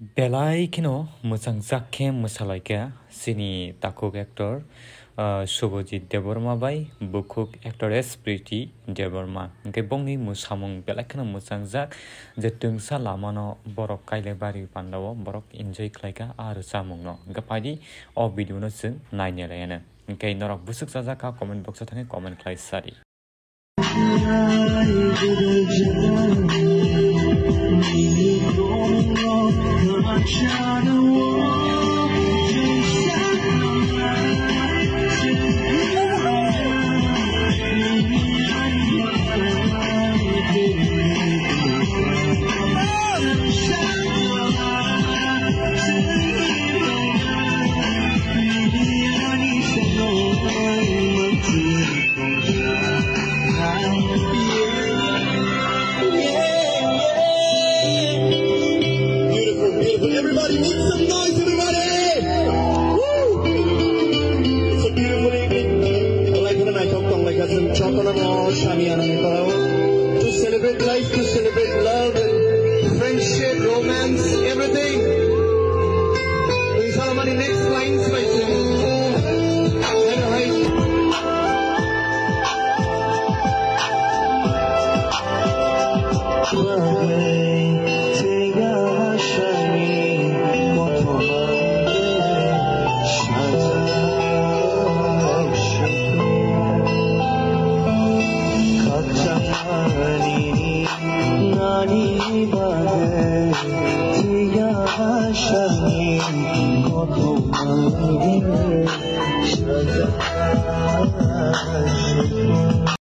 Belai kino musang zakhe musalaika sini takuk actor Shubhajit Deborma bai bukuk actress Priti Deborma ke bongni musamung belai kino musang zak je tungsa lamano borok kaile bari pandawo borok enjoy klaika aru samung no gapadi o video no sung naine layana ke norok busuk sajaka comment box thane comment klai sari Everybody make some noise, everybody! Woo! It's a beautiful evening. Like when I talk like some chocolate or shamiana to celebrate life, to celebrate love and friendship, romance, everything. Please have money next line, spicy.